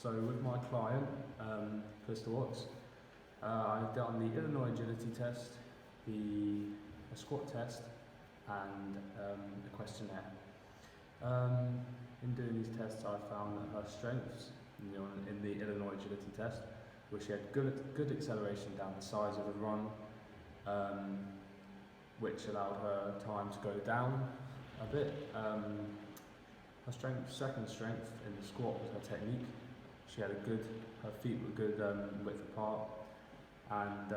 So with my client, Mr. Watts, I've done the Illinois agility test, the squat test, and the questionnaire. In doing these tests, I found that her strengths in the Illinois agility test, where she had good acceleration down the sides of the run, which allowed her time to go down a bit. Her second strength in the squat was her technique. She had her feet were good width apart, and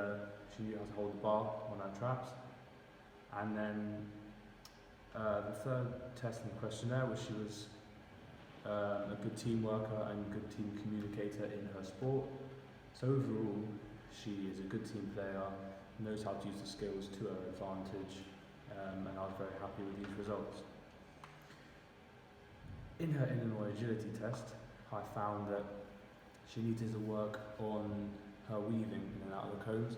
she knew how to hold the bar on her traps. And then the third test in the questionnaire was she was a good team worker and good team communicator in her sport. So overall, she is a good team player, knows how to use the skills to her advantage, and I was very happy with these results. In her Illinois agility test, I found that she needed to work on her weaving in and out of the cones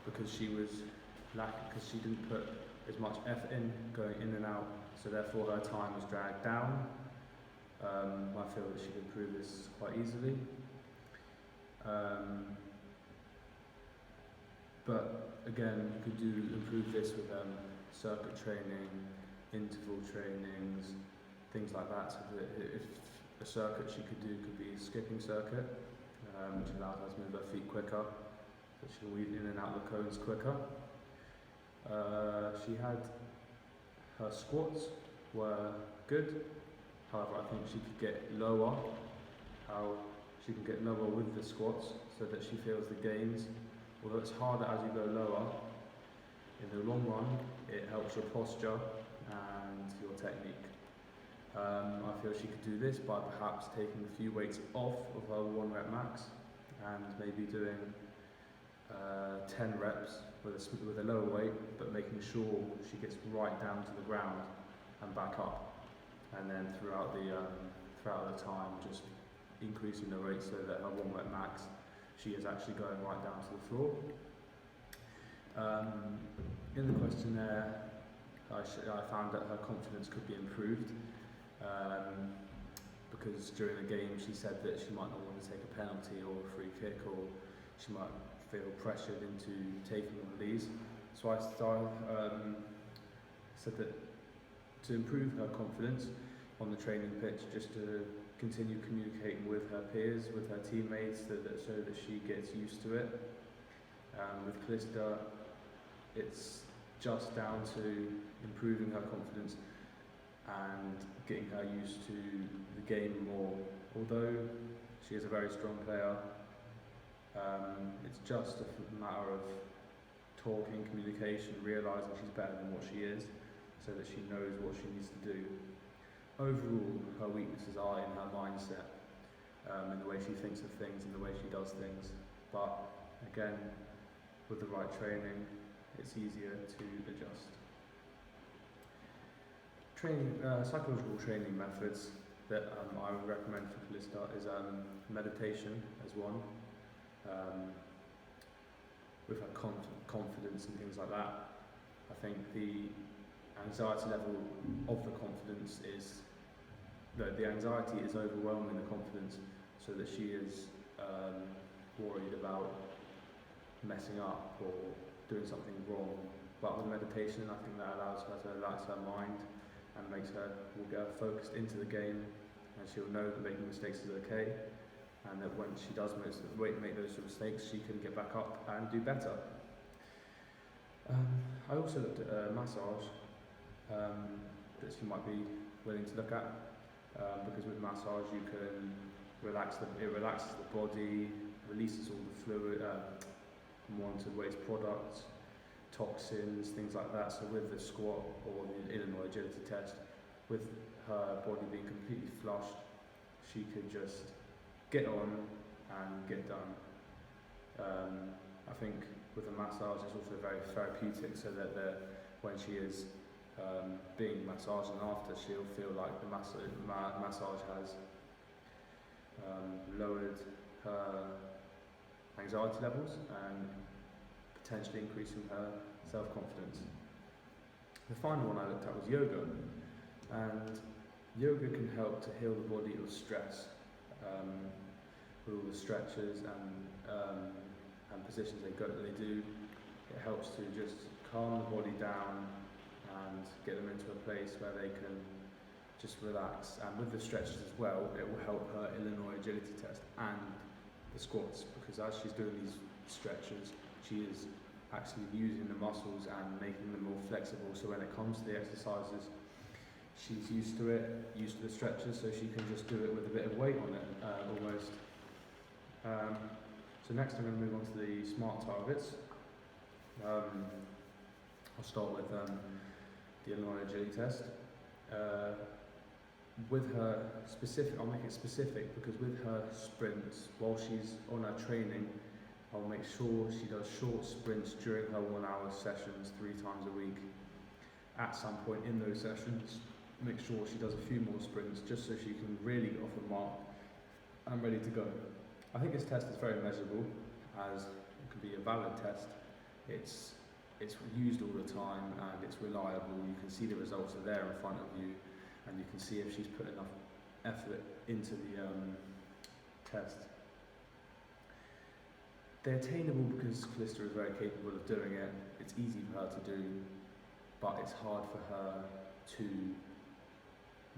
because she didn't put as much effort in going in and out, so therefore her time was dragged down. I feel that she could improve this quite easily. But again, you could improve this with circuit training, interval trainings, things like that. So that if a circuit she could do could be a skipping circuit, which allows her to move her feet quicker, so she can weave in and out the cones quicker. She had her squats were good. However, I think she could get lower. How she can get lower with the squats so that she feels the gains. Although it's harder as you go lower, in the long run, it helps your posture and your technique. I feel she could do this by perhaps taking a few weights off of her 1 rep max and maybe doing 10 reps with a lower weight, but making sure she gets right down to the ground and back up. And then throughout the time, just increasing the rate so that her 1 rep max, she is actually going right down to the floor. In the questionnaire, I found that her confidence could be improved because during the game she said that she might not want to take a penalty or a free kick, or she might feel pressured into taking one of these. So I said that to improve her confidence on the training pitch, just to continue communicating with her peers, with her teammates, so that she gets used to it. With Callista, it's just down to improving her confidence and getting her used to the game more. Although she is a very strong player, it's just a matter of talking, communication, realising she's better than what she is, so that she knows what she needs to do. Overall, her weaknesses are in her mindset, in the way she thinks of things, in the way she does things. But again, with the right training, it's easier to adjust. Psychological training methods that I would recommend for Callista is meditation as one, with her confidence and things like that. I think the anxiety level of the confidence is, the anxiety is overwhelming the confidence, so that she is worried about messing up or doing something wrong. But with meditation, I think that allows her to relax her mind and will get her focused into the game, and she'll know that making mistakes is okay, and that when she does make those mistakes, she can get back up and do better. I also looked at massage that she might be willing to look at, because with massage you can it relaxes the body, releases all the fluid, unwanted waste products, toxins, things like that. So with the squat or the Illinois agility test, with her body being completely flushed, she could just get on and get done. I think with the massage it's also very therapeutic, so that when she is being massaged and after, she'll feel like the massage has lowered her anxiety levels and potentially increasing her self-confidence. The final one I looked at was yoga, and yoga can help to heal the body of stress. with all the stretches and positions they do. It helps to just calm the body down and get them into a place where they can just relax. And with the stretches as well, it will help her Illinois agility test and the squats, because as she's doing these stretches, she is actually using the muscles and making them more flexible, so when it comes to the exercises, she's used to it, used to the stretches, so she can just do it with a bit of weight on it, almost. So next I'm going to move on to the SMART targets. I'll start with the Illinois agility test. With her specific, I'll make it specific, because with her sprints, while she's on her training, I'll make sure she does short sprints during her 1 hour sessions 3 times a week. At some point in those sessions, make sure she does a few more sprints just so she can really get off the mark and ready to go. I think this test is very measurable, as it can be a valid test. It's used all the time and it's reliable. You can see the results are there in front of you, and you can see if she's put enough effort into the test. They're attainable because Callista is very capable of doing it. It's easy for her to do, but it's hard for her to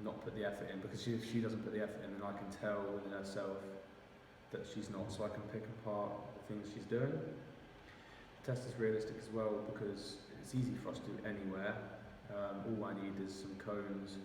not put the effort in, because if she doesn't put the effort in, then I can tell within herself that she's not, so I can pick apart the things she's doing. The test is realistic as well because it's easy for us to do anywhere. All I need is some cones